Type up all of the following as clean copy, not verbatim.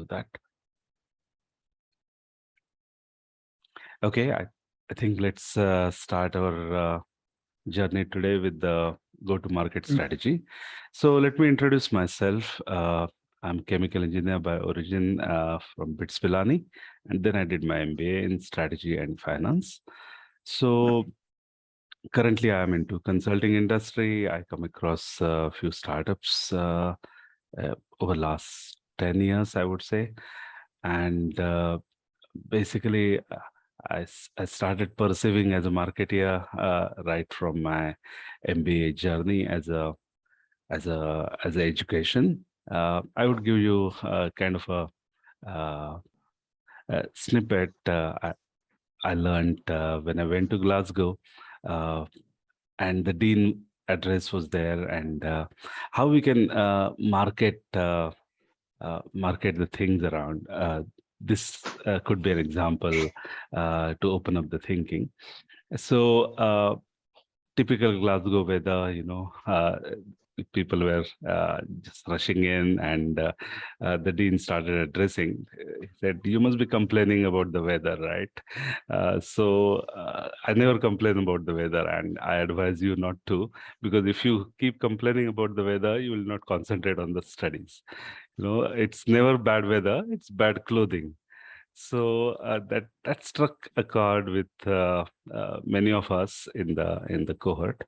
do that. Okay, I think let's start our journey today with the go-to-market strategy. So let me introduce myself. I'm chemical engineer by origin from BITS Pilani, and then I did my MBA in strategy and finance. So currently I'm into consulting industry. I come across a few startups over last 10 years, I would say. And basically, I started perceiving as a marketeer right from my MBA journey as an education. I would give you kind of a snippet I learned when I went to Glasgow, and the dean address was there, and how we can market the things around. This could be an example to open up the thinking. So typical Glasgow weather, people were just rushing in, and the dean started addressing. He said, "You must be complaining about the weather, right?" So I never complain about the weather, and I advise you not to, because if you keep complaining about the weather, you will not concentrate on the studies. It's never bad weather; it's bad clothing. So that struck a chord with many of us in the cohort,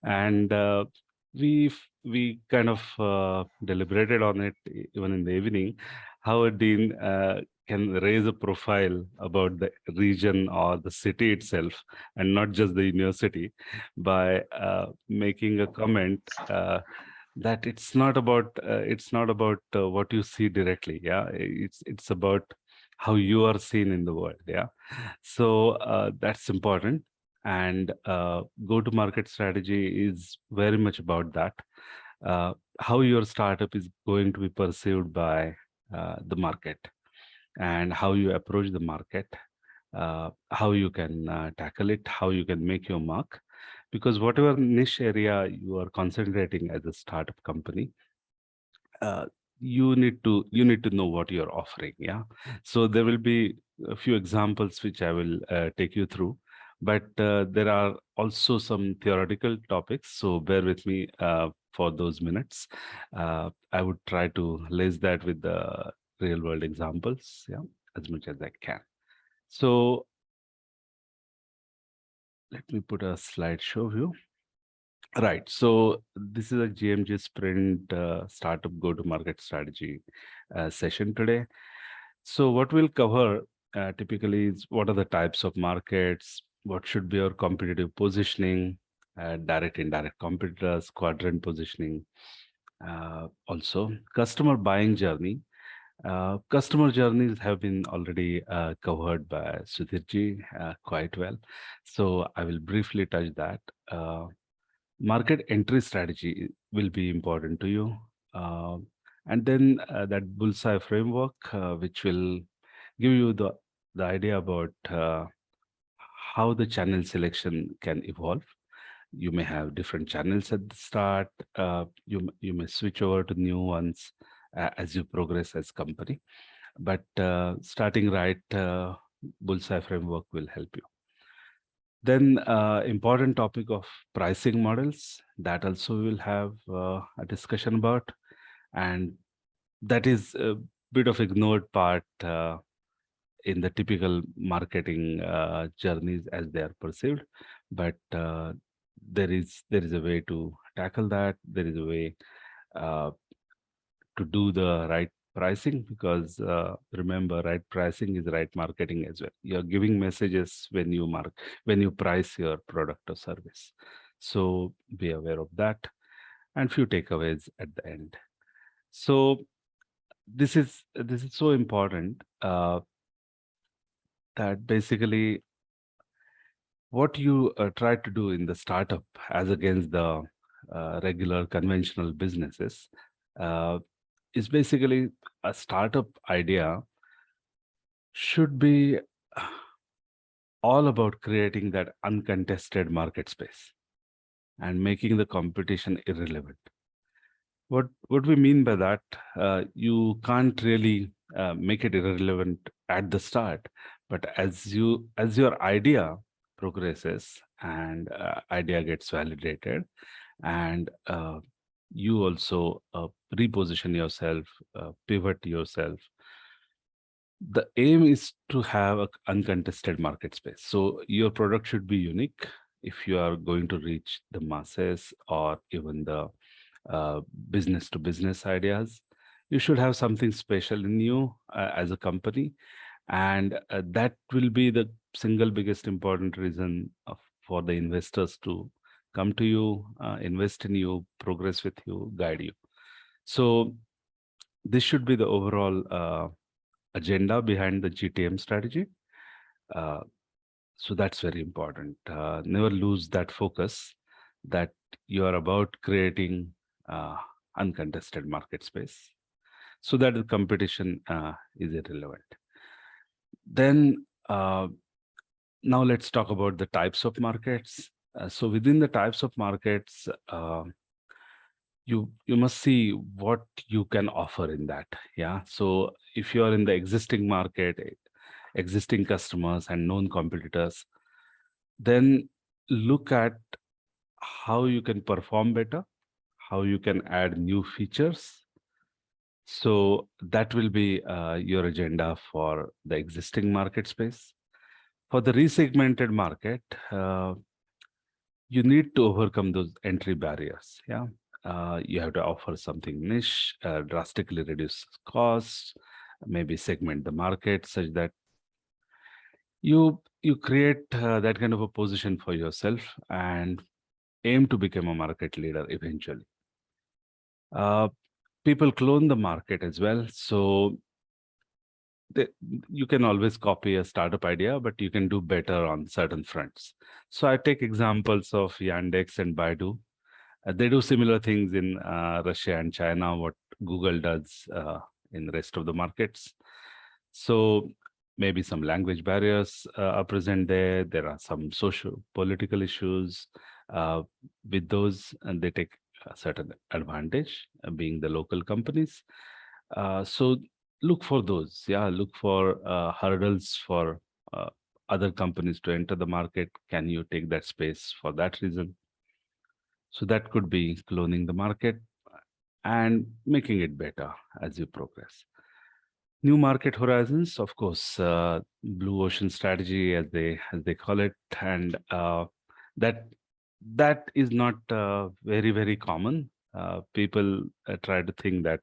and we kind of deliberated on it even in the evening, how a dean can raise a profile about the region or the city itself, and not just the university, by making a comment that it's not about what you see directly. Yeah, it's about how you are seen in the world. Yeah, so that's important. And go-to-market strategy is very much about that. How your startup is going to be perceived by the market, and how you approach the market, how you can tackle it, how you can make your mark. Because whatever niche area you are concentrating as a startup company, uh, you need to know what you're offering. Yeah, so there will be a few examples which I will take you through, but there are also some theoretical topics, so bear with me for those minutes. I would try to lace that with the real world examples, yeah, as much as I can. So let me put a slideshow view. Right. So this is a GMG Sprint startup go-to-market strategy session today. So what we'll cover typically is what are the types of markets, what should be our competitive positioning, direct, indirect competitors, quadrant positioning, also customer buying journey. Customer journeys have been already covered by Sudhirji quite well. So I will briefly touch that. Market entry strategy will be important to you. And then that bullseye framework, which will give you the idea about how the channel selection can evolve. You may have different channels at the start. You may switch over to new ones as you progress as company. But starting right, bullseye framework will help you. Then important topic of pricing models, that also we will have a discussion about, and that is a bit of ignored part in the typical marketing journeys as they are perceived. But there is a way to tackle that. There is a way uh, to do the right pricing, because remember, right pricing is right marketing as well. You're giving messages when you price your product or service. So be aware of that, and few takeaways at the end. So this is so important that basically what you try to do in the startup as against the regular conventional businesses is basically a startup idea should be all about creating that uncontested market space and making the competition irrelevant. What we mean by that, you can't really make it irrelevant at the start, but as your idea progresses and idea gets validated, and you also reposition yourself, pivot yourself. The aim is to have an uncontested market space. So your product should be unique if you are going to reach the masses or even the uh, business to business ideas. You should have something special in you as a company, and that will be the single biggest important reason for the investors to come to you, invest in you, progress with you, guide you. So this should be the overall agenda behind the GTM strategy. Uh, so that's very important. Never lose that focus that you are about creating uh, uncontested market space so that the competition is irrelevant. Then now let's talk about the types of markets. So within the types of markets, you must see what you can offer in that. Yeah. So if you are in the existing market, existing customers and known competitors, then look at how you can perform better, how you can add new features. So that will be your agenda for the existing market space. For the resegmented market, you need to overcome those entry barriers. Yeah. You have to offer something niche, drastically reduce costs, maybe segment the market such that you create that kind of a position for yourself and aim to become a market leader eventually. Uh, People clone the market as well. So they, you can always copy a startup idea, but you can do better on certain fronts. So I take examples of Yandex and Baidu. They do similar things in Russia and China, what Google does in the rest of the markets. So maybe some language barriers are present there. There are some social political issues with those, and they take a certain advantage being the local companies. So look for those. Yeah, look for hurdles for other companies to enter the market. Can you take that space for that reason? So that could be cloning the market and making it better as you progress. New market horizons, of course, blue ocean strategy as they call it, and that that is not very common. People try to think that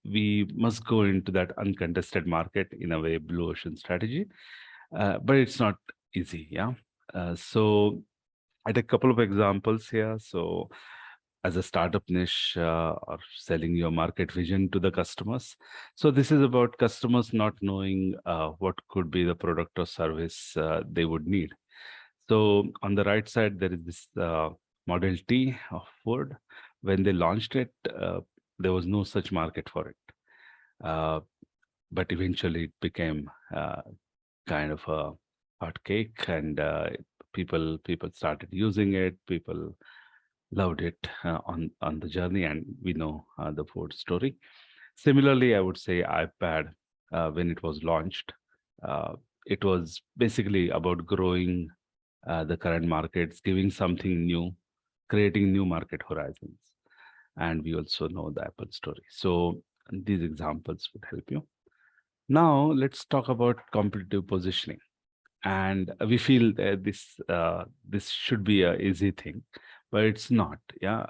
we must go into that uncontested market in a way, blue ocean strategy, but it's not easy. Yeah, so I take a couple of examples here. So as a startup niche or selling your market vision to the customers. So this is about customers not knowing what could be the product or service they would need. So on the right side, there is this Model T of Ford. When they launched it, there was no such market for it. But eventually it became kind of a hot cake, and people started using it. People loved it on the journey, and we know the Ford story. Similarly, I would say iPad, when it was launched, it was basically about growing the current markets, giving something new, creating new market horizons. And we also know the Apple story. So these examples would help you. Now let's talk about competitive positioning. And we feel that this should be a easy thing, but it's not. Yeah.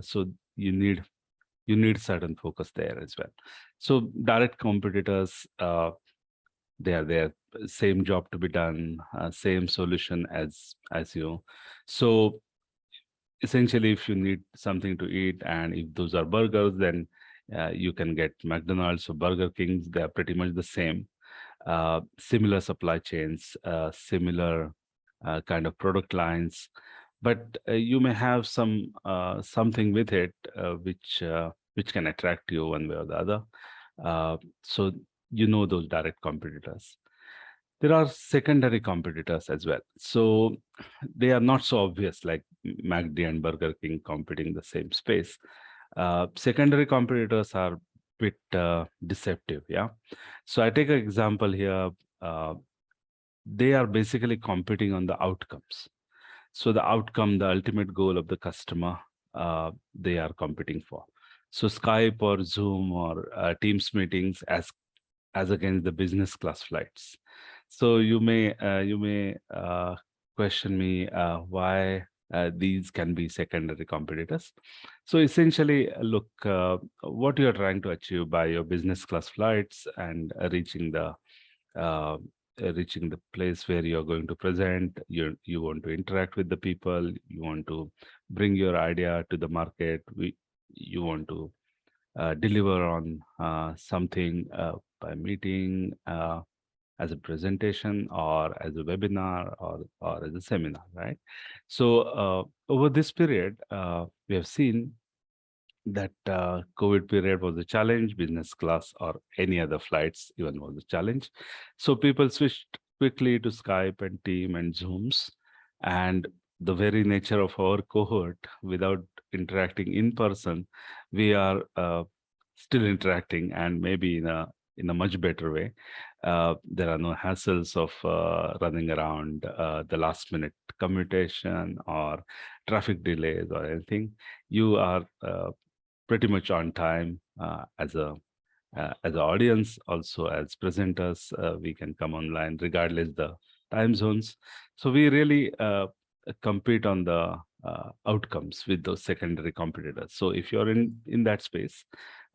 So you need certain focus there as well. So direct competitors, they are there, same job to be done, same solution as you. So essentially, if you need something to eat, and if those are burgers, then you can get McDonald's or Burger Kings. They are pretty much the same. Similar supply chains, similar kind of product lines, but you may have something with it which can attract you one way or the other. So you know those direct competitors. There are secondary competitors as well. So they are not so obvious, like McD and Burger King competing the same space. Secondary competitors are bit deceptive. Yeah. So I take an example here. Uh, they are basically competing on the outcomes. So the outcome, the ultimate goal of the customer, they are competing for. So Skype or Zoom or Teams meetings as against the business class flights. So you may question me why these can be secondary competitors. So essentially, look, what you are trying to achieve by your business class flights and uh, reaching the place where you are going to present. You want to interact with the people. You want to bring your idea to the market. You want to deliver on something by meeting, as a presentation or as a webinar or as a seminar, right? So over this period, we have seen that COVID period was a challenge, business class or any other flights even was a challenge. So people switched quickly to Skype and Team and Zooms. And the very nature of our cohort, without interacting in person, we are still interacting, and maybe in a much better way. There are no hassles of running around the last minute commutation or traffic delays or anything. You are pretty much on time as an audience, also as presenters. We can come online regardless the time zones. So we really compete on the outcomes with those secondary competitors. So if you're in that space,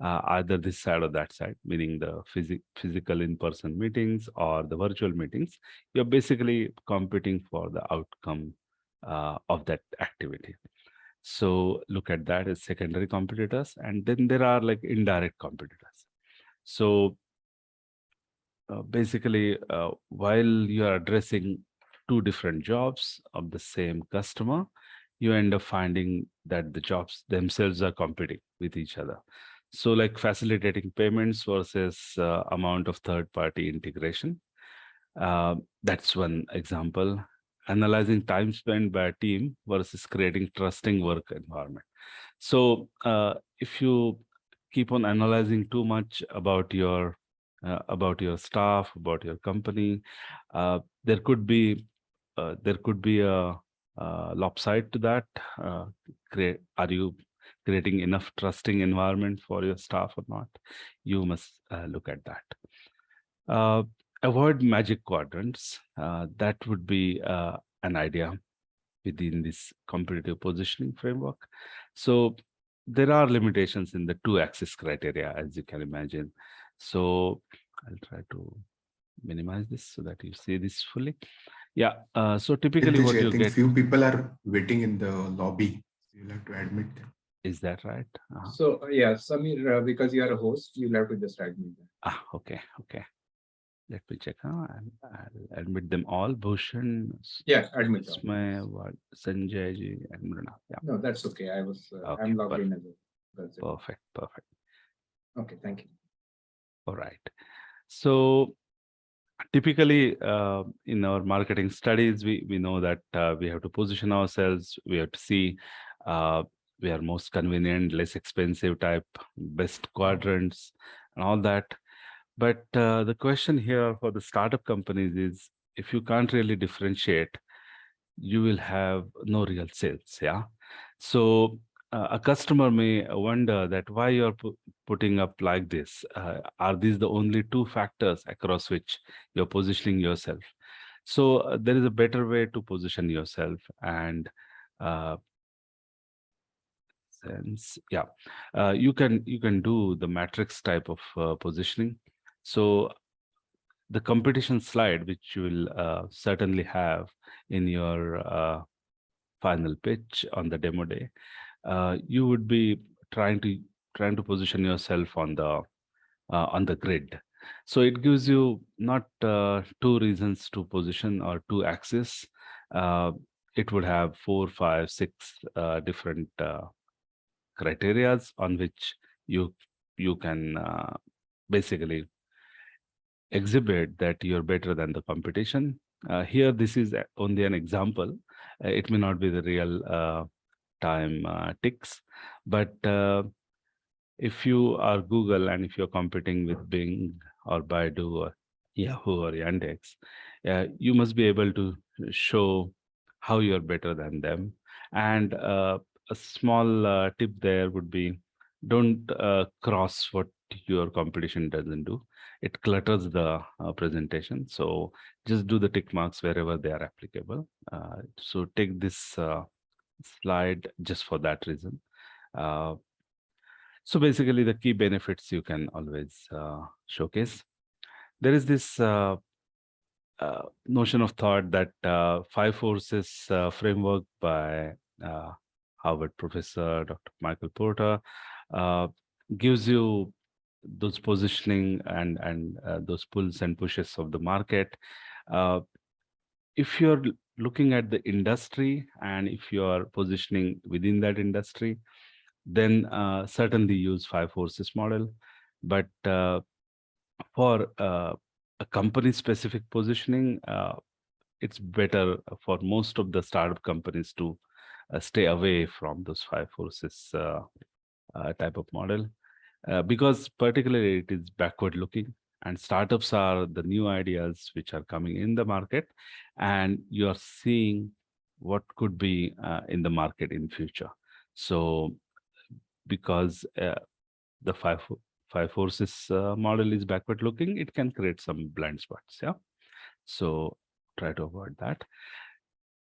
either this side or that side, meaning the physical in-person meetings or the virtual meetings, you're basically competing for the outcome of that activity. So look at that as secondary competitors. And then there are like indirect competitors. So basically, while you are addressing two different jobs of the same customer, you end up finding that the jobs themselves are competing with each other. So like facilitating payments versus amount of third-party integration. That's one example. Analyzing time spent by a team versus creating trusting work environment. So if you keep on analyzing too much about your staff, about your company, there could be a lopside to that. Are you creating enough trusting environment for your staff or not? You must look at that. Avoid magic quadrants. That would be an idea within this competitive positioning framework. So there are limitations in the two-axis criteria, as you can imagine. So I'll try to minimize this so that you see this fully. Yeah. So typically what you I think get. few people are waiting in the lobby. You'll have to admit them. Is that right? So yeah, Samir, because you are a host, you'll have to just admit that. Okay. Okay. Let me check. I'll admit them all. Bhushan, Yeah, admit all. Smay, what, Sanjay ji, and Mruna. Yeah. No, that's okay. Okay, I'm logged in as well. That's it. Perfect. Perfect. Okay, thank you. All right. So typically in our marketing studies, we know that we have to position ourselves. We have to see we are most convenient, less expensive type, best quadrants, and all that. But the question here for the startup companies is, if you can't really differentiate, you will have no real sales. Yeah. So a customer may wonder that why you're putting up like this. Are these the only two factors across which you're positioning yourself? So there is a better way to position yourself, and uh, yeah, you can do the matrix type of positioning. So the competition slide, which you will certainly have in your final pitch on the demo day, you would be trying to position yourself on the grid. So it gives you not two reasons to position or two axes. Uh, it would have 4, 5, 6 different criterias on which you can basically exhibit that you're better than the competition. Here, this is only an example. It may not be the real time ticks, but If you are Google and if you're competing with Bing or Baidu or Yahoo or Yandex, you must be able to show how you're better than them. And a small tip there would be, don't cross what your competition doesn't do. It clutters the presentation. So just do the tick marks wherever they are applicable. So take this slide just for that reason. Uh, so basically, the key benefits you can always showcase. There is this notion of thought that five forces framework by uh, Harvard professor Dr. Michael Porter uh, gives you those positioning and those pulls and pushes of the market. Uh, if you're looking at the industry and if you are positioning within that industry, then certainly use five forces model. But for a company specific positioning, it's better for most of the startup companies to stay away from those five forces type of model, because particularly it is backward looking, and startups are the new ideas which are coming in the market, and you are seeing what could be in the market in future. So because the five forces model is backward looking, it can create some blind spots. Yeah. So try to avoid that.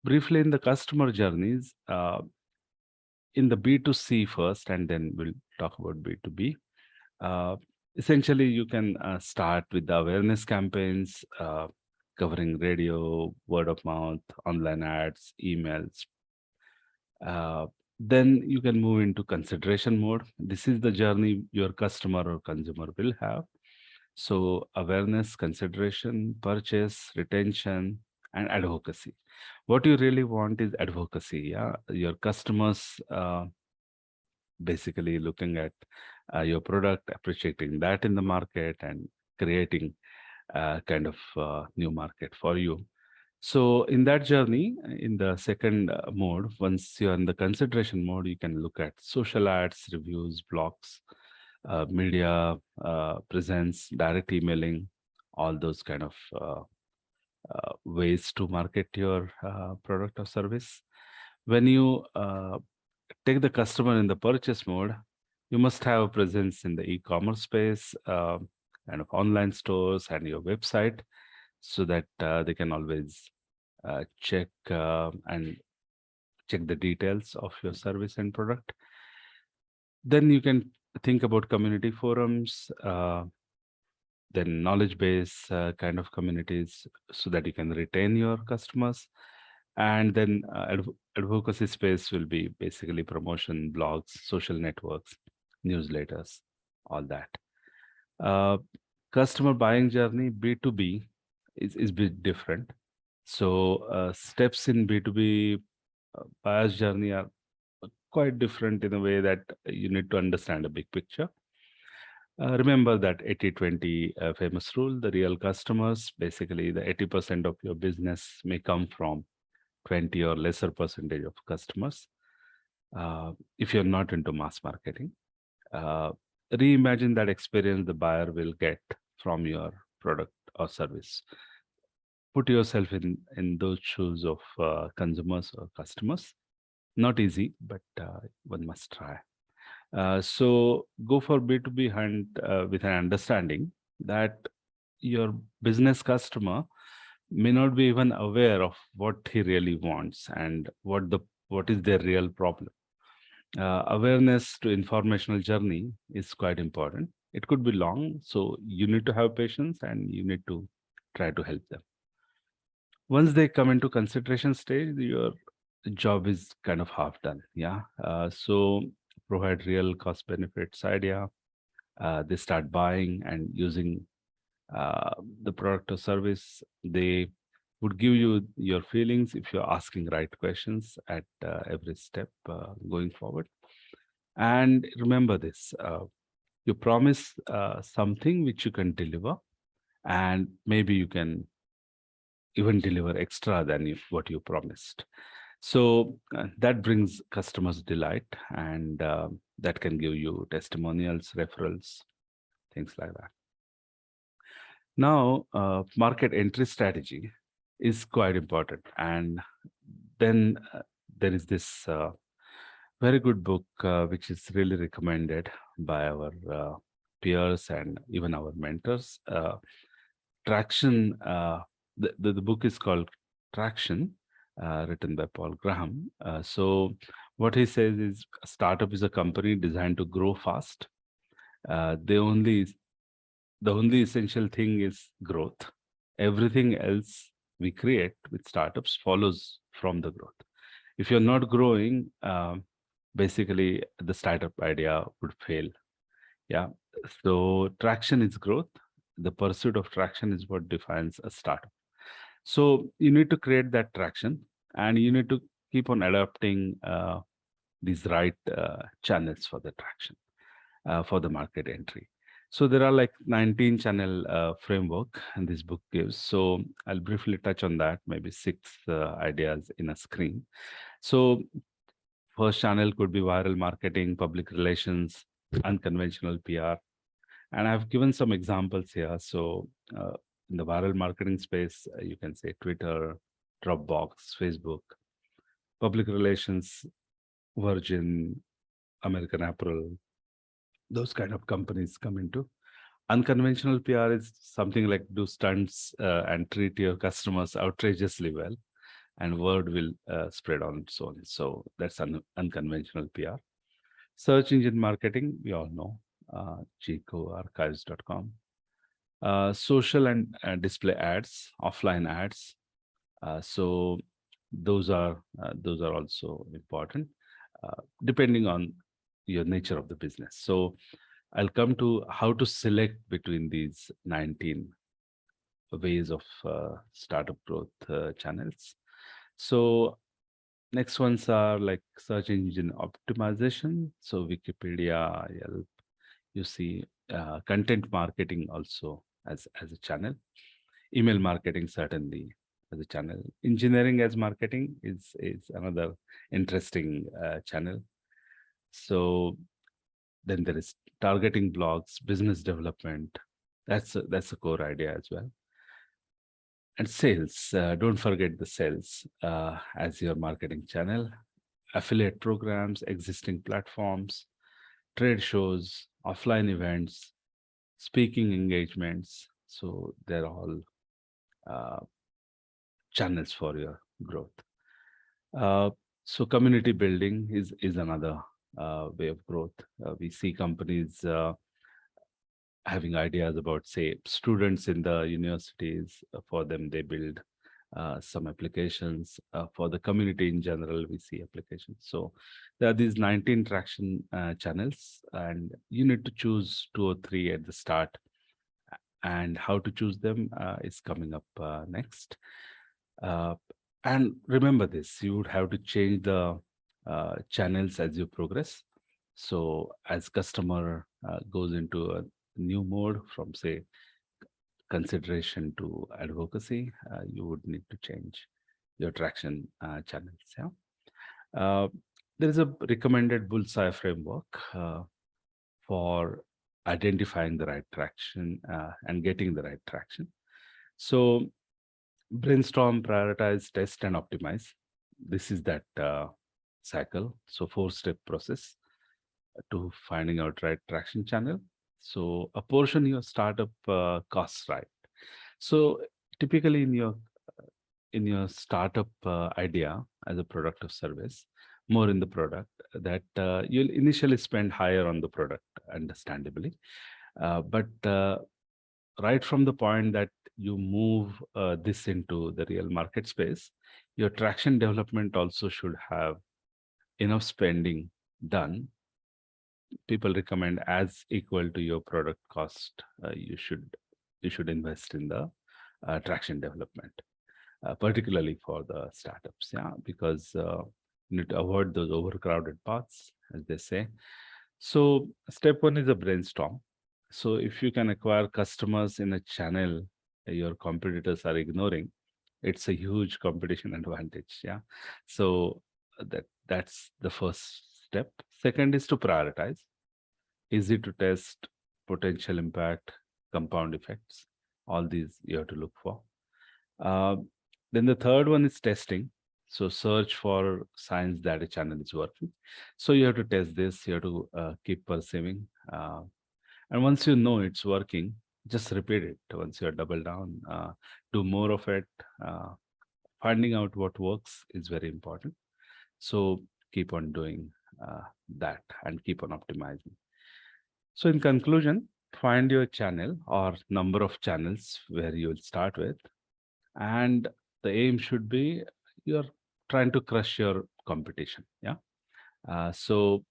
Briefly, in the customer journeys, in the B2C first, and then we'll talk about B2B. Uh, Essentially, you can start with the awareness campaigns, covering radio, word of mouth, online ads, emails. Uh, then you can move into consideration mode. This is the journey your customer or consumer will have. So awareness, consideration, purchase, retention, and advocacy. What you really want is advocacy. Yeah, your customers basically looking at your product, appreciating that in the market, and creating kind of new market for you. So in that journey, in the second mode, once you're in the consideration mode, you can look at social ads, reviews, blogs, media presence, direct emailing, all those kind of ways to market your product or service. When you take the customer in the purchase mode, you must have a presence in the e-commerce space, kind of online stores and your website, so that they can always check and check the details of your service and product. Then you can think about community forums, then knowledge base kind of communities, so that you can retain your customers. And then advocacy space will be basically promotion, blogs, social networks, newsletters, all that. Customer buying journey, B2B, is bit different. So steps in B2B buyer's journey are quite different in a way that you need to understand a big picture. Remember that 80-20 famous rule. The real customers, basically the 80% of your business may come from 20 or lesser percentage of customers. If you're not into mass marketing, reimagine that experience the buyer will get from your product or service. Put yourself in those shoes of consumers or customers. Not easy, but one must try. So go for B2B hunt with an understanding that your business customer may not be even aware of what he really wants and what is their real problem. Awareness to informational journey is quite important. It could be long, so you need to have patience and you need to try to help them. Once they come into consideration stage, your job is kind of half done. Yeah. So provide real cost benefits idea. They start buying and using the product or service. They would give you your feelings if you're asking right questions at every step going forward. And remember this, you promise something which you can deliver, and maybe you can even deliver extra than what you promised. So that brings customers delight, and that can give you testimonials, referrals, things like that. Now, market entry strategy is quite important. And then there is this very good book which is really recommended by our peers and even our mentors. Traction, the book is called Traction, written by Paul Graham. So what he says is a startup is a company designed to grow fast. The only essential thing is growth. Everything else we create with startups follows from the growth. If you're not growing, basically the startup idea would fail. Yeah. So traction is growth. The pursuit of traction is what defines a startup. So you need to create that traction, and you need to keep on adapting these right channels for the traction, for the market entry. So there are like 19 channel framework and this book gives. So I'll briefly touch on that, maybe 6 ideas in a screen. So first channel could be viral marketing, public relations, unconventional PR. And I've given some examples here. So in the viral marketing space, you can say Twitter, Dropbox, Facebook, public relations, Virgin, American Apparel, those kind of companies come into. Unconventional PR is something like do stunts and treat your customers outrageously well, and word will spread on its own. So that's unconventional PR. Search engine marketing, we all know, GecoArchives.com. Social and display ads, offline ads. So those are also important, depending on your nature of the business. So I'll come to how to select between these 19 ways of startup growth channels. So next ones are like search engine optimization. So Wikipedia, Yelp, you see content marketing also as a channel. Email marketing certainly as a channel. Engineering as marketing is another interesting channel. So then there is targeting blogs, business development. That's a core idea as well. And sales, don't forget the sales as your marketing channel. Affiliate programs, existing platforms, trade shows, offline events, speaking engagements. So they're all uh, channels for your growth. So community building is another way of growth. We see companies having ideas about, say, students in the universities. For them, they build some applications. For the community in general, we see applications. So there are these 19 traction channels, and you need to choose 2 or 3 at the start. And how to choose them is coming up next. And remember this, you would have to change the channels as you progress. So as customer goes into a new mode from, say, consideration to advocacy, you would need to change your traction channels. Yeah. There is a recommended bullseye framework for identifying the right traction and getting the right traction. So brainstorm, prioritize, test, and optimize. This is that cycle. So 4-step process to finding out right traction channel. So apportion your startup costs right. So typically in your startup idea as a product or service, more in the product, that you'll initially spend higher on the product, understandably. But right from the point that you move this into the real market space, your traction development also should have enough spending done. People recommend as equal to your product cost. You should invest in the traction development, particularly for the startups. Yeah, because you need to avoid those overcrowded paths, as they say. So step 1 is a brainstorm. So if you can acquire customers in a channel your competitors are ignoring, It's a huge competition advantage. Yeah. So that's the first step. Second is to prioritize. Easy to test, potential impact, compound effects. All these you have to look for. Uh, then the third one is testing. So search for signs that a channel is working. So you have to test this. You have to keep perceiving. And once you know it's working, just repeat it. Once you're double down, do more of it. Uh, Finding out what works is very important. So keep on doing that and keep on optimizing. So in conclusion, find your channel or number of channels where you will start with, and the aim should be you're trying to crush your competition. Yeah. So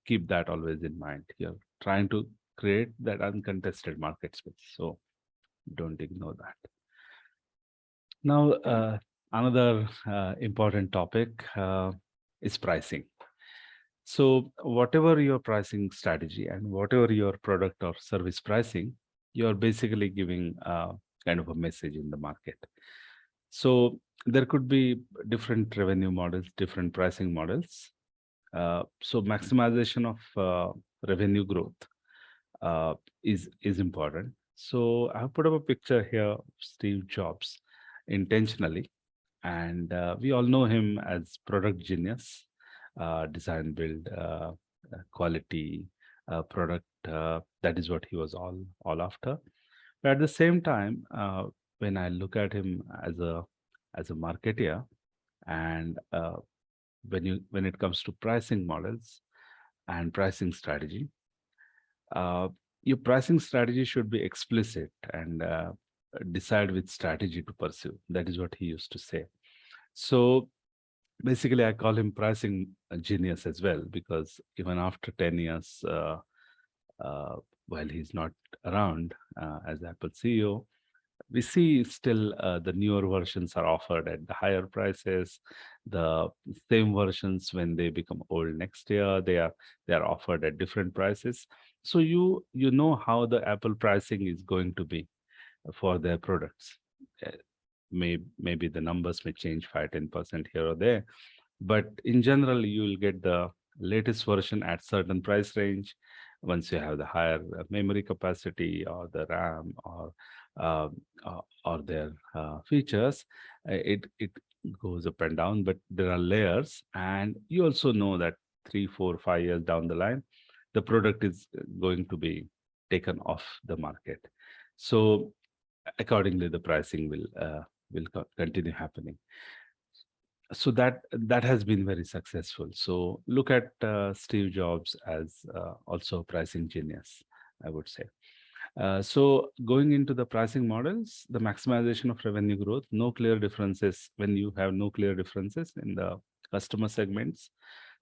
keep that always in mind. You're trying to create that uncontested market space. So don't ignore that. Now, another important topic is pricing. So whatever your pricing strategy and whatever your product or service pricing, you're basically giving kind of a message in the market. So there could be different revenue models, different pricing models. So maximization of revenue growth is important. So I have put up a picture here of Steve Jobs intentionally, and we all know him as product genius, design, build, quality, product. That is what he was all after. But at the same time, when I look at him as a marketer, and when it comes to pricing models and pricing strategy, uh, your pricing strategy should be explicit and decide which strategy to pursue. That is what he used to say. So basically, I call him pricing genius as well, because even after 10 years, uh, while he's not around as Apple CEO, we see still the newer versions are offered at the higher prices. The same versions, when they become old next year, they are offered at different prices. So you know how the Apple pricing is going to be for their products. Uh, Maybe the numbers may change 5-10% here or there, but in general you will get the latest version at certain price range. Once you have the higher memory capacity or the RAM uh, or their features, it goes up and down, but there are layers, and you also know that 3, 4, 5 years down the line the product is going to be taken off the market. So accordingly the pricing will continue happening. So that has been very successful. So look at Steve Jobs as also a pricing genius, I would say. So going into the pricing models, the maximization of revenue growth, no clear differences. When you have no clear differences in the customer segments,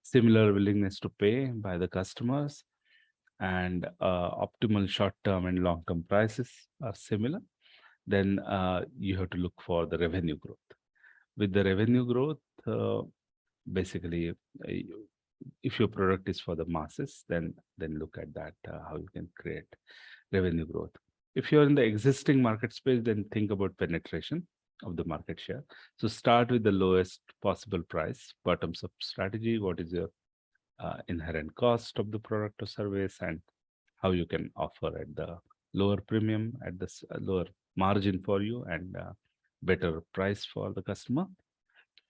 similar willingness to pay by the customers, and optimal short-term and long-term prices are similar, then you have to look for the revenue growth. With the revenue growth, basically, if your product is for the masses, then look at that, how you can create revenue growth. If you're in the existing market space, then think about penetration of the market share. So start with the lowest possible price, bottoms up strategy. What is your inherent cost of the product or service, and how you can offer at the lower premium, at the lower margin for you, and better price for the customer.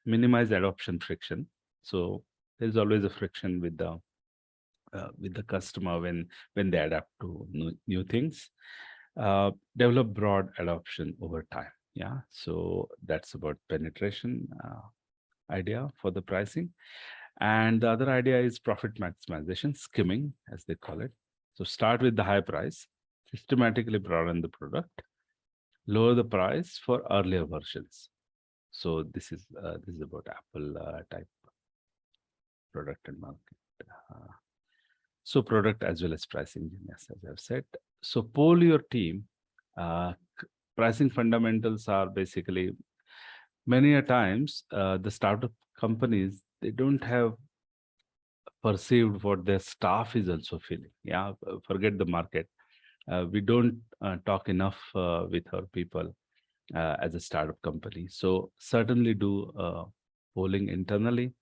Minimize adoption friction. So there's always a friction with the customer when they adapt to new things. Develop broad adoption over time. Yeah, so that's about penetration idea for the pricing. And the other idea is profit maximization, skimming, as they call it. So start with the high price, systematically broaden the product, lower the price for earlier versions. So this is about Apple type product and market. Uh, so product as well as pricing genius, as I've said. So poll your team. Pricing fundamentals are basically, many a times the startup companies, they don't have perceived what their staff is also feeling. Yeah, forget the market. We don't talk enough with our people. as a startup company. So certainly do polling internally,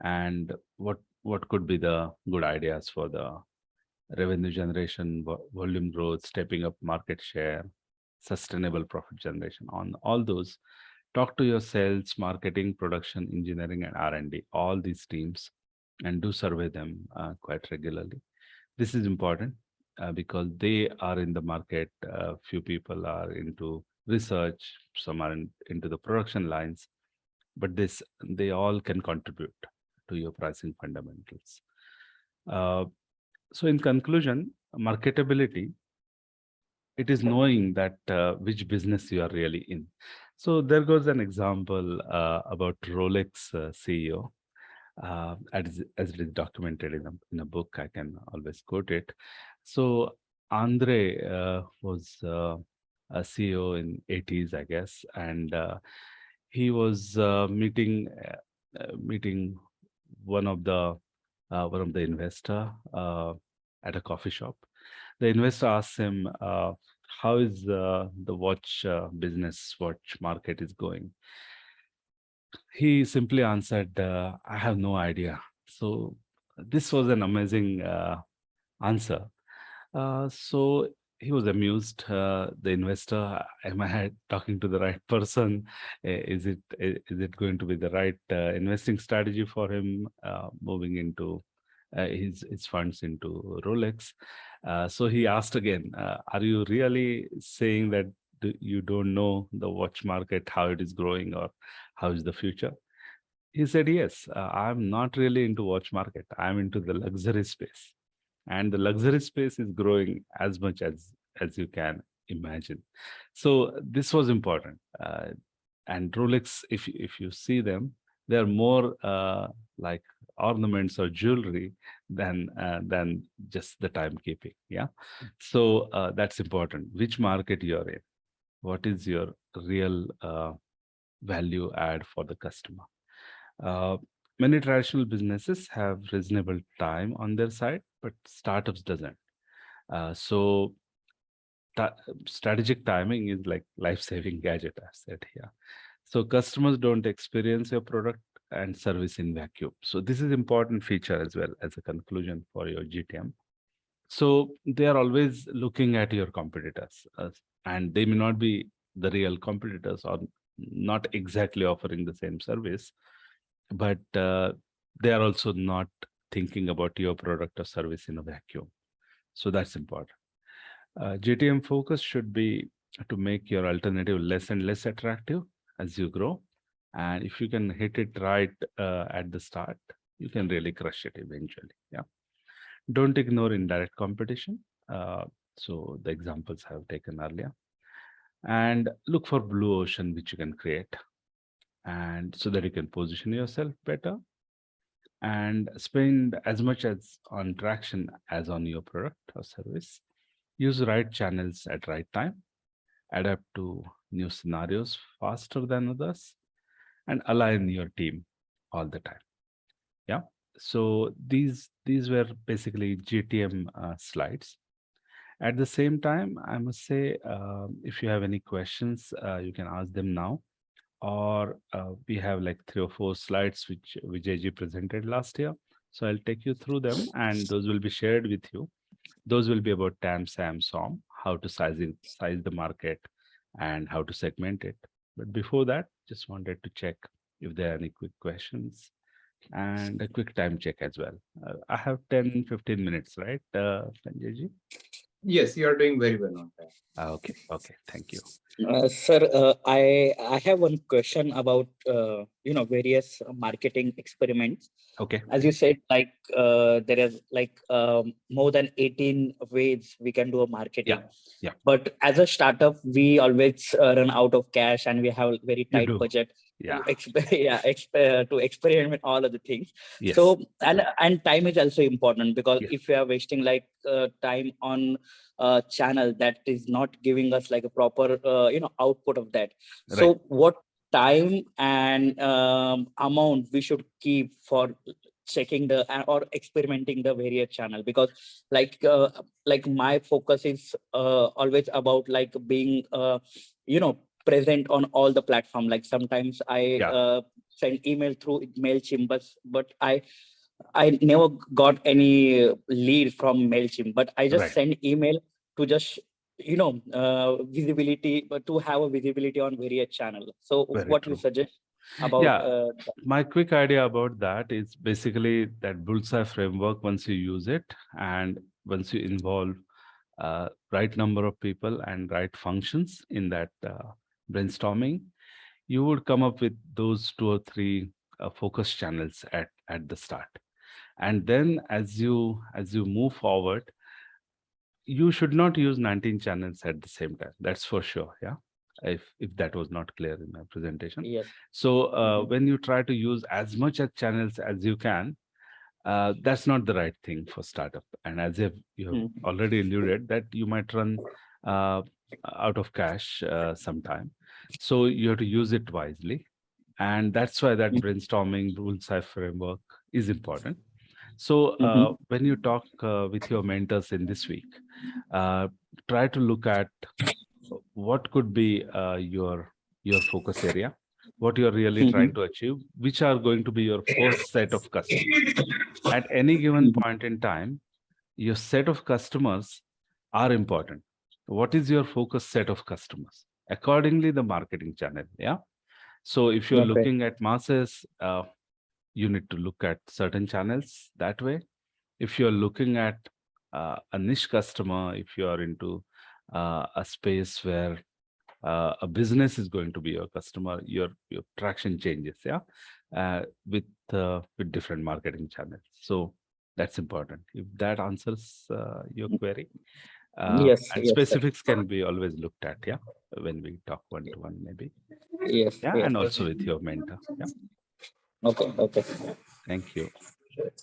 and what could be the good ideas for the revenue generation, volume growth, stepping up market share, sustainable profit generation. On all those, talk to your sales, marketing, production, engineering, and R&D, all these teams, and do survey them quite regularly. This is important because they are in the market. Few people are into research, some are into the production lines, but they all can contribute to your pricing fundamentals. So in conclusion, marketability, it is knowing that which business you are really in. So there goes an example about Rolex CEO, as it is documented in a book. I can always quote it. So Andre was a CEO in 80s, I guess, and he was meeting one of the investor at a coffee shop. The investor asks him, how is the watch watch market is going? He simply answered, I have no idea. So this was an amazing answer. So he was amused. The investor, am I talking to the right person? Is it going to be the right investing strategy for him moving into his funds into Rolex? So he asked again, are you really saying that you don't know the watch market, how it is growing or how is the future? He said, yes, I'm not really into watch market. I'm into the luxury space. And the luxury space is growing as much as you can imagine. So this was important. And Rolex, if you see them, they are more like ornaments or jewelry than just the timekeeping. Yeah. So that's important. Which market you're in? What is your real value add for the customer? Uh, Many traditional businesses have reasonable time on their side, but startups doesn't. So strategic timing is like life-saving gadget, I've said here. So customers don't experience your product and service in vacuum. So this is important feature as well as a conclusion for your GTM. So they are always looking at your competitors, and they may not be the real competitors or not exactly offering the same service, but they are also not thinking about your product or service in a vacuum. So that's important. GTM focus should be to make your alternative less and less attractive as you grow. And if you can hit it right at the start, you can really crush it eventually. Yeah. Don't ignore indirect competition. So the examples I have taken earlier. And look for blue ocean, which you can create. And so that you can position yourself better and spend as much as on traction as on your product or service. Use right channels at right time, adapt to new scenarios faster than others, and align your team all the time. Yeah. So these were basically GTM slides. At the same time, I must say, if you have any questions, you can ask them now. Or we have like 3 or 4 slides which Vijayji presented last year. So I'll take you through them, and those will be shared with you. Those will be about TAM, SAM, SOM, how to size the market, and how to segment it. But before that, just wanted to check if there are any quick questions and a quick time check as well. I have 10-15 minutes, right, Sanjayji? Yes, you are doing very well on that. Okay, thank you. Sir, I have one question about various marketing experiments. Okay. As you said, like there is like more than 18 ways we can do a marketing. Yeah. But as a startup, we always run out of cash and we have very You tight do. budget Yeah. to experiment all of the things. Yes. So and time is also important, because Yes. if we are wasting like time on a channel that is not giving us like a proper output of that. So Right. what time and amount we should keep for checking the or experimenting the various channel? Because like my focus is always about like being present on all the platform. Like sometimes I Yeah. send email through MailChimp, but I never got any lead from MailChimp, but I just Right. send email to just visibility, but to have a visibility on various channel. So Very what you true. suggest about Yeah. My quick idea about that is basically that bullseye framework. Once you use it and once you involve right number of people and right functions in that brainstorming, you would come up with those 2 or 3 focus channels at the start. And then as you move forward, you should not use 19 channels at the same time. That's for sure. Yeah. If that was not clear in my presentation. yes. So Mhm. when you try to use as much as channels as you can, that's not the right thing for startup. And as if you have Mhm. already alluded that you might run uh, out of cash sometime. So you have to use it wisely. And that's why that Mhm. brainstorming bullseye framework is important. So Mhm. when you talk with your mentors in this week, uh, try to look at what could be your focus area, what you're really trying Mhm. to achieve, which are going to be your first set of customers. At any given Mhm. point in time, your set of customers are important. What is your focus set of customers? Accordingly, the marketing channel. Yeah. So if you're Okay. looking at masses, you need to look at certain channels that way. If you're looking at a niche customer, if you are into a space where a business is going to be your customer, your traction changes, yeah, with different marketing channels. So that's important. If that answers your query, Yes. and Yes, sir. specifics can be always looked at, yeah, when we talk one to one, maybe, Yes. yeah, Yes. and also with your mentor. Yeah, Okay. Okay. thank you.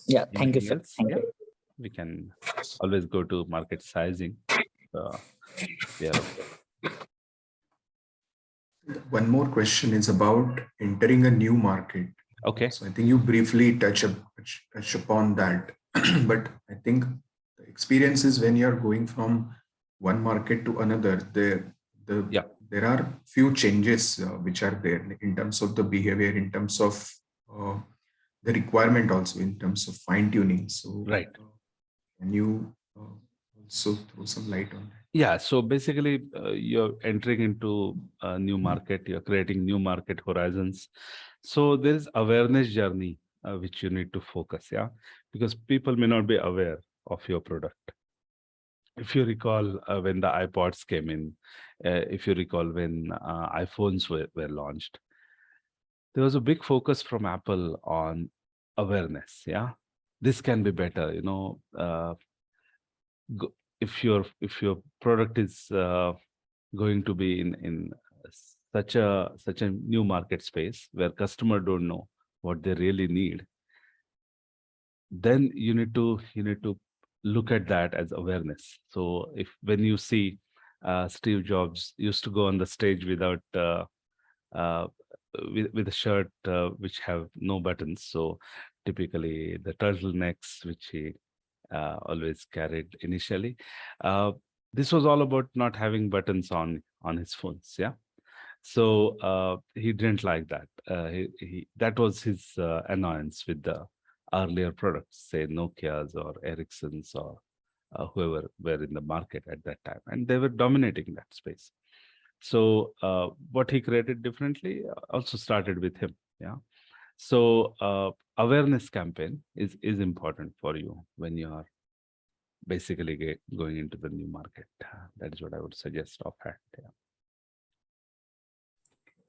Yeah. Thank you, Anything sir. else? Thank Yeah, you. we can always go to market sizing. Uh, we are okay. One more question is about entering a new market. Okay. So I think you briefly touch upon that, but I think the experience is when you are going from one market to another, Yeah. there are few changes which are there in terms of the behavior, in terms of uh, the requirement, also in terms of fine tuning. So Right. can you also throw some light on that? Yeah, so basically, you're entering into a new market, you're creating new market horizons. So there is awareness journey which you need to focus, yeah, because people may not be aware of your product. If you recall, when the iPods came in, if you recall when iPhones were launched, there was a big focus from Apple on awareness, yeah. This can be better, if your product is going to be in such a new market space where customer don't know what they really need, then you need to look at that as awareness. So if when you see Steve Jobs used to go on the stage without uh, with a shirt which have no buttons, so typically the turtlenecks which he always carried initially. Uh, this was all about not having buttons on his phones. Yeah, so he didn't like that. That was his annoyance with the earlier products, say Nokia's or Ericsson's or whoever were in the market at that time, and they were dominating that space. So what he created differently also started with him. Yeah. So awareness campaign is important for you when you are basically going into the new market. That is what I would suggest offhand. Yeah.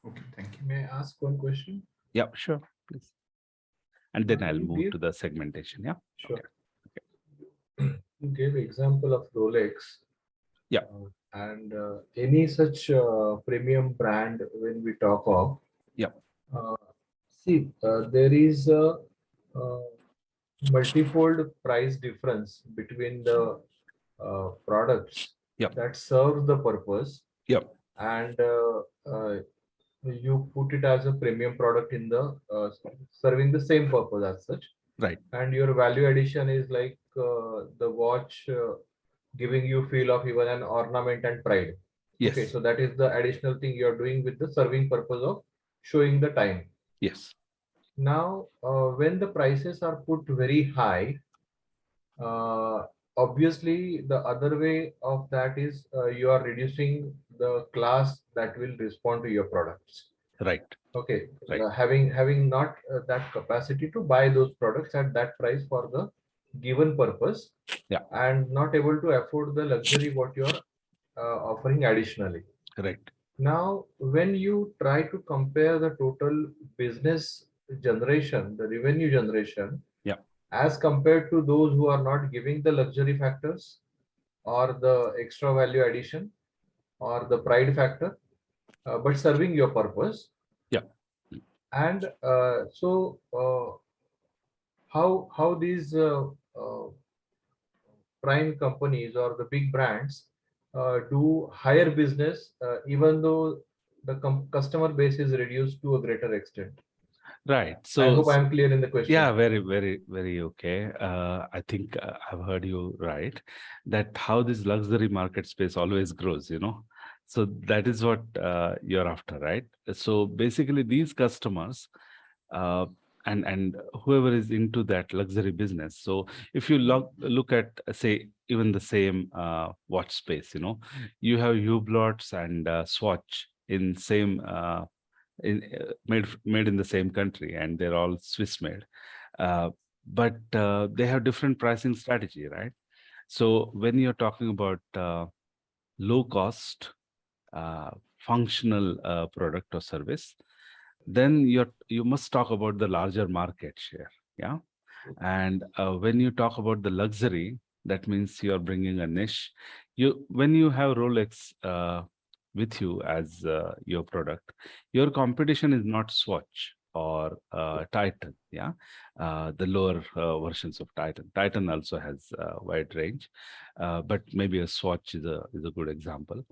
Okay, thank you. May I ask one question? Yeah, sure, please. And then I'll You move gave, to the segmentation. Yeah. sure. Okay. You gave example of Rolex. Yeah. And any such premium brand when we talk of. Yeah. See, there is a multifold price difference between the products Yeah. that serve the purpose, Yeah. and you put it as a premium product in the serving the same purpose as such. Right. And your value addition is like the watch giving you feel of even an ornament and pride. Yes. Okay, so that is the additional thing you are doing with the serving purpose of showing the time. Yes. Now, when the prices are put very high, obviously the other way of that is you are reducing the class that will respond to your products. Right. Okay, Right. having not that capacity to buy those products at that price for the given purpose, Yeah. and not able to afford the luxury what you are offering additionally. Right. Now, when you try to compare the total business generation, the revenue generation, Yeah. as compared to those who are not giving the luxury factors or the extra value addition or the pride factor, but serving your purpose. Yeah. And how these prime companies or the big brands do higher business even though the customer base is reduced to a greater extent. Right. I So hope I am clear in the question. yeah, very, very, very okay. I think I've heard you right, that how this luxury market space always grows, you know. So that is what you're after, right? So basically, these customers uh, and whoever is into that luxury business. So if you look at, say, even the same watch space, you know, you have Hublots and Swatch in same made in the same country, and they're all Swiss made, but they have different pricing strategy, right? So when you're talking about low cost functional product or service, then you must talk about the larger market share. Yeah. And when you talk about the luxury, that means you are bringing a niche. When you have Rolex with you as your product, your competition is not Swatch or Titan. Yeah, the lower versions of Titan. Titan also has a wide range, but maybe a Swatch is a good example.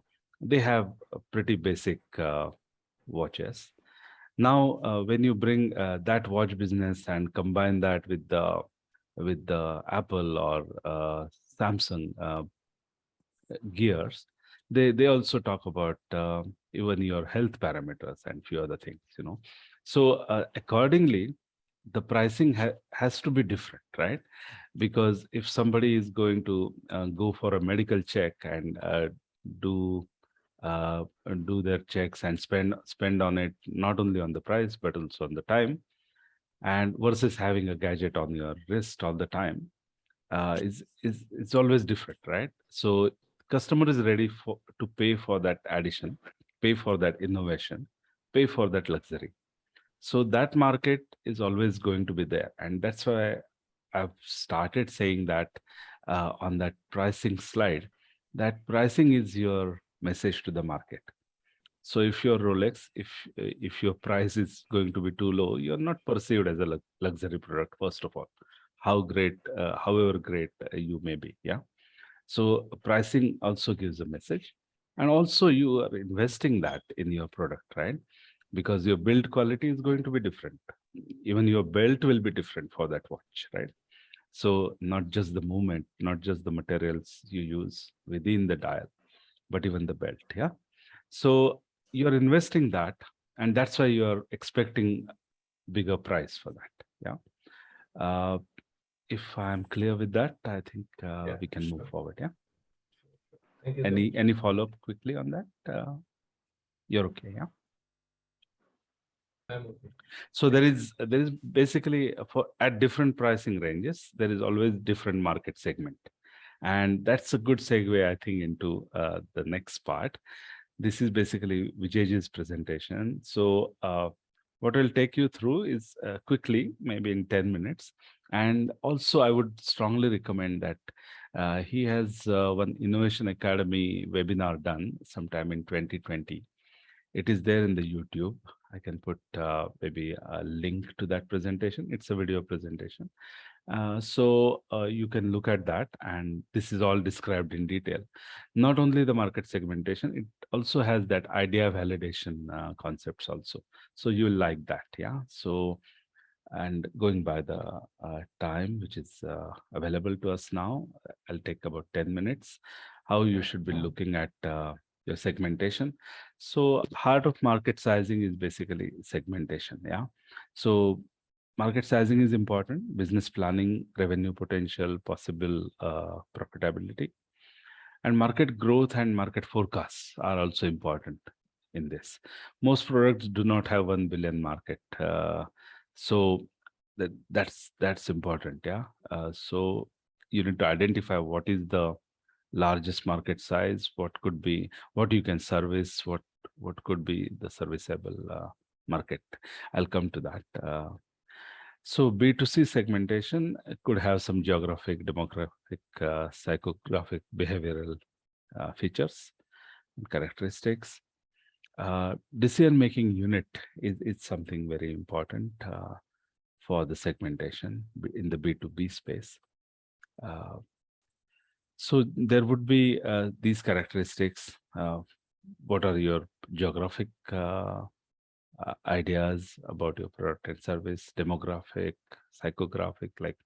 They have a pretty basic watches. Now, when you bring that watch business and combine that with the Apple or Samsung gears, they also talk about even your health parameters and few other things, you know. So accordingly, the pricing has to be different, right? Because if somebody is going to go for a medical check and do uh, do their checks and spend on it, not only on the price but also on the time, and versus having a gadget on your wrist all the time, is it's always different, right? So customer is ready to pay for that addition, pay for that innovation, pay for that luxury. So that market is always going to be there, and that's why I've started saying that on that pricing slide, that pricing is your message to the market. So if your Rolex, if your price is going to be too low, you're not perceived as a luxury product, first of all, however great you may be. Yeah. So pricing also gives a message, and also you are investing that in your product, right? Because your build quality is going to be different. Even your belt will be different for that watch, right? So not just the movement, not just the materials you use within the dial, but even the belt. Yeah. So you're investing that, and that's why you're expecting bigger price for that. Yeah. Uh, if I'm clear with that, I think Yeah, we can move sure. forward. Yeah. Thank you, sir. Any follow up quickly on that? You're okay. Yeah. I'm okay. So there is basically for at different pricing ranges, there is always different market segment, and that's a good segue, I think, into the next part. This is basically Vijay's presentation. So what I'll take you through is quickly, maybe in 10 minutes. And also, I would strongly recommend that he has one Innovation Academy webinar done sometime in 2020. It is there in the YouTube. I can put maybe a link to that presentation. It's a video presentation. So you can look at that, and this is all described in detail. Not only the market segmentation, it also has that idea validation concepts also. So you will like that, yeah. So, and going by the time which is available to us now, I'll take about 10 minutes. How you should be looking at your segmentation. So heart of market sizing is basically segmentation. Yeah. So market sizing is important, business planning, revenue potential, possible profitability, and market growth and market forecasts are also important in this. Most products do not have 1 billion market. So that's important. Yeah. So you need to identify what is the largest market size, what you can service, what could be the serviceable market. I'll come to that. So B2C segmentation could have some geographic, demographic, psychographic, behavioral features and characteristics. Decision-making unit is something very important for the segmentation in the B2B space. So there would be these characteristics. What are your geographic ideas about your product and service, demographic, psychographic, like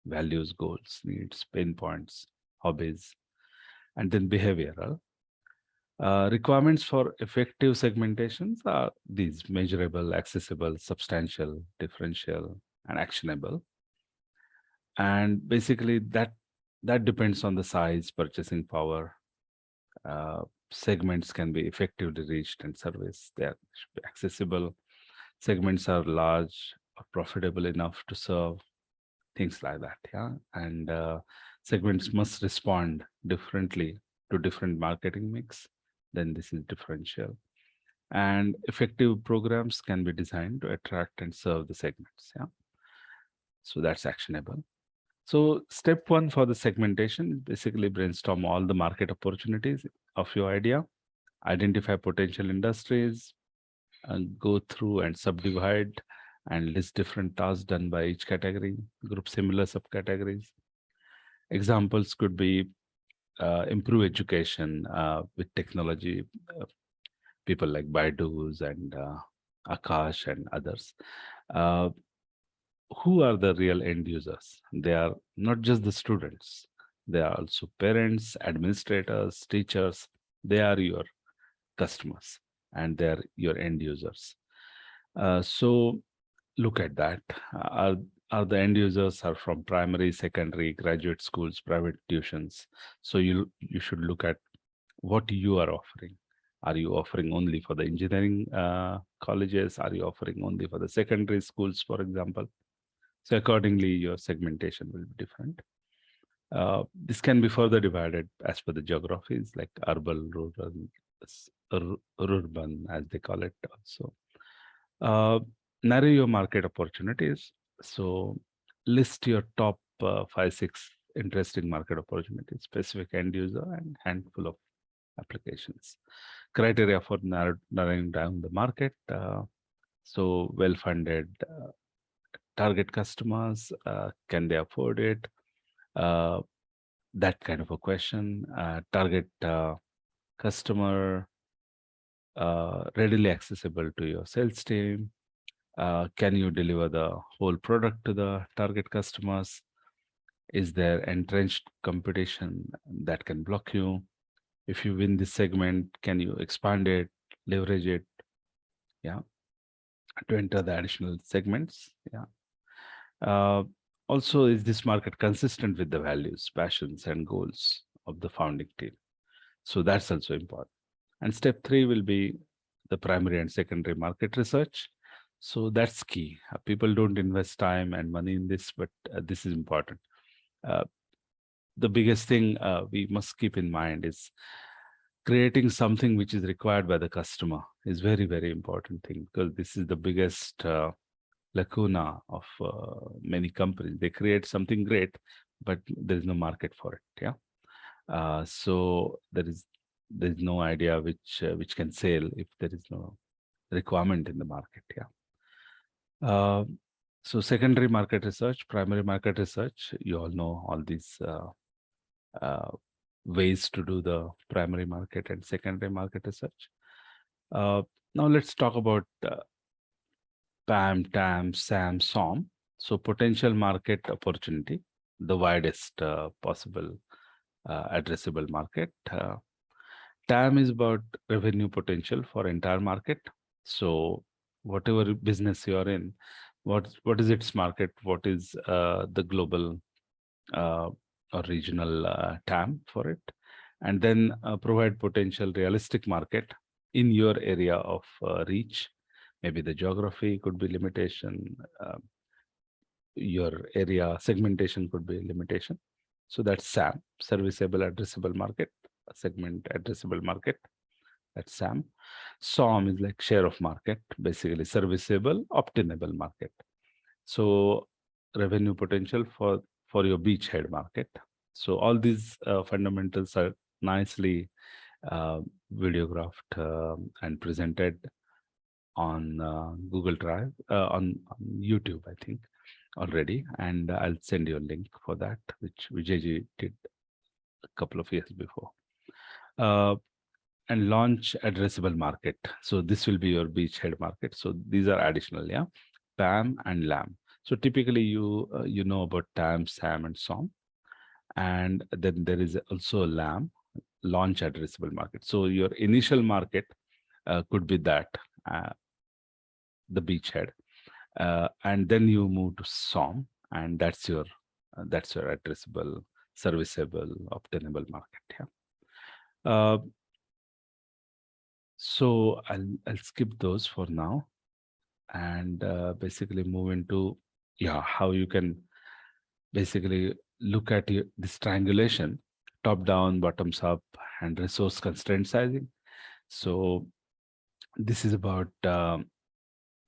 values, goals, needs, pain points, hobbies, and then behavioral. Requirements for effective segmentations are these: measurable, accessible, substantial, differential, and actionable. And basically that depends on the size, purchasing power. Segments can be effectively reached and serviced. They should be accessible. Segments are large or profitable enough to serve, things like that. Yeah. And segments must respond differently to different marketing mix. Then this is differential. And effective programs can be designed to attract and serve the segments. Yeah. So that's actionable. So step one for the segmentation is basically brainstorm all the market opportunities of your idea, identify potential industries, and go through and subdivide and list different tasks done by each category, group similar subcategories. Examples could be improve education with technology, people like Baidu's and Akash and others. Who are the real end users? They are not just the students. They are also parents, administrators, teachers. They are your customers and they are your end users. So look at that. Are the end users are from primary, secondary, graduate schools, private tuitions? So you should look at what you are offering. Are you offering only for the engineering colleges? Are you offering only for the secondary schools, for example? So accordingly, your segmentation will be different. This can be further divided as per the geographies, like urban, rural, urban, as they call it also. Narrow your market opportunities. So list your top 5-6 interesting market opportunities, specific end user and handful of applications. Criteria for narrowing down the market. So well-funded target customers, can they afford it? That kind of a question. Target customer, readily accessible to your sales team. Can you deliver the whole product to the target customers? Is there entrenched competition that can block you? If you win this segment, can you expand it, leverage it? Yeah, to enter the additional segments. Yeah. Also, is this market consistent with the values, passions, and goals of the founding team? So that's also important. And step 3 will be the primary and secondary market research. So that's key. People don't invest time and money in this, but this is important. The biggest thing we must keep in mind is creating something which is required by the customer is very, very important thing, because this is the biggest lacuna of many companies. They create something great, but there is no market for it. Yeah. So there's no idea which can sell if there is no requirement in the market. Yeah. So secondary market research, primary market research, you all know all these ways to do the primary market and secondary market research. Now let's talk about PAM, TAM, SAM, SOM. So potential market opportunity, the widest possible addressable market. TAM is about revenue potential for entire market. So whatever business you are in, what is its market? What is the global or regional TAM for it? And then provide potential realistic market in your area of reach. Maybe the geography could be limitation. Your area segmentation could be a limitation. So that's SAM, serviceable addressable market, segment addressable market. That's SAM. SOM is like share of market, basically serviceable, obtainable market. So revenue potential for your beachhead market. So all these fundamentals are nicely videographed and presented on Google Drive, on YouTube, I think, already. And I'll send you a link for that, which Vijayji did a couple of years before. And launch addressable market. So this will be your beachhead market. So these are additional, yeah, PAM and LAM. So typically you you know about TAM, SAM, and SOM, and then there is also LAM, launch addressable market. So your initial market could be that the beachhead, and then you move to SOM, and that's your addressable, serviceable, obtainable market. Yeah. So I'll skip those for now, and basically move into how you can basically look at this triangulation, top down, bottoms up, and resource constraint sizing. So this is about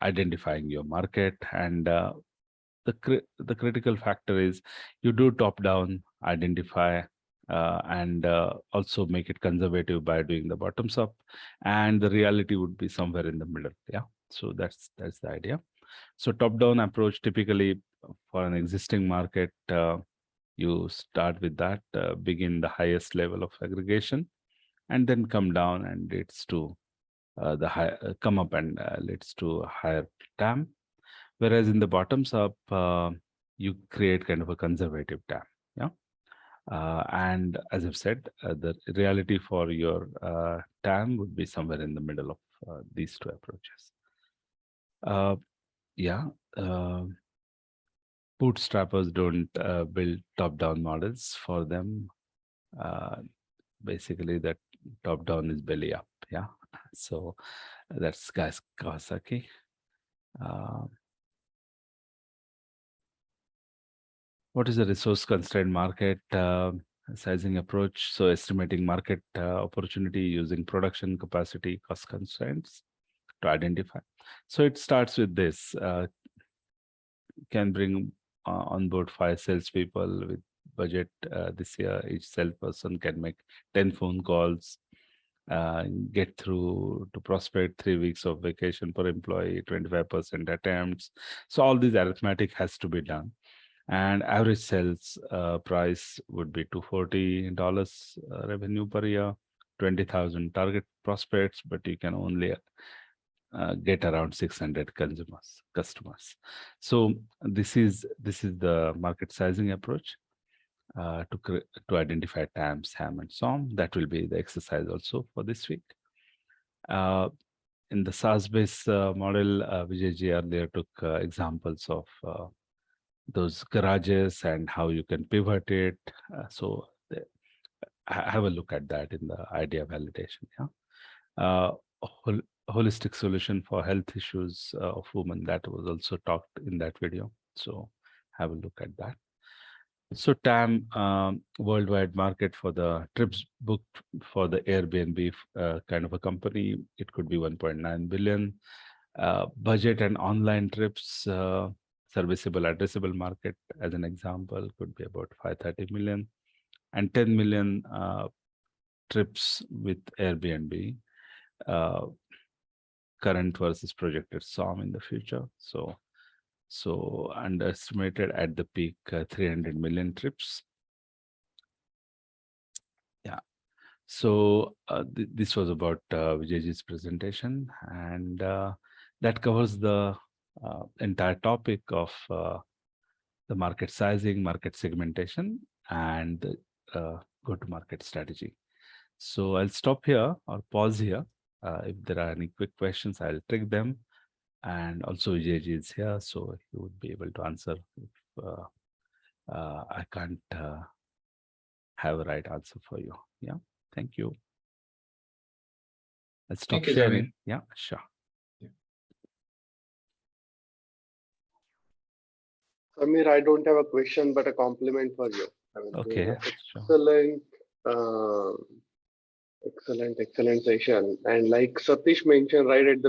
identifying your market, and the critical factor is you do top down, identify, and also make it conservative by doing the bottoms up, and the reality would be somewhere in the middle. Yeah, so that's the idea. So top down approach, typically for an existing market, you start with that, begin the highest level of aggregation, and then come down and leads to the high, come up and leads to a higher TAM. Whereas in the bottoms up, you create kind of a conservative TAM. Yeah. And as I've said, the reality for your TAM would be somewhere in the middle of these two approaches. Bootstrappers don't build top-down models for them. Basically, that top-down is belly up. Yeah. So that's guys Kawasaki. What is the resource constrained market sizing approach? So estimating market opportunity using production capacity cost constraints to identify. So it starts with this. Can bring on board 5 salespeople with budget this year. Each salesperson can make 10 phone calls, get through to prospect 3 weeks of vacation per employee, 25% attempts. So all this arithmetic has to be done. And average sales price would be $240 revenue per year, 20,000 target prospects, but you can only get around 600 customers. So this is the market sizing approach to identify TAM, SAM, and SOM. That will be the exercise also for this week. In the SaaS-based model, Vijayji earlier took examples of those garages and how you can pivot it. So have a look at that in the idea validation. Yeah. Holistic solution for health issues of women, that was also talked in that video. So have a look at that. So TAM, worldwide market for the trips booked for the Airbnb kind of a company, it could be 1.9 billion. Budget and online trips, serviceable addressable market as an example could be about 530 million, and 10 million trips with Airbnb, current versus projected SOM in the future. So underestimated at the peak 300 million trips. Yeah. So this was about Vijayji's presentation, and that covers the entire topic of the market sizing, market segmentation, and go-to-market strategy. So I'll stop here or pause here. If there are any quick questions, I'll take them. And also Vijayji is here, so he would be able to answer if I can't have a right answer for you. Yeah, thank you. Let's stop Thank you, sharing. Samir. Yeah, sure. Samir, I don't have a question, but a compliment for you. I mean, Okay, sure. excellent, excellent session. And like Satish mentioned right at the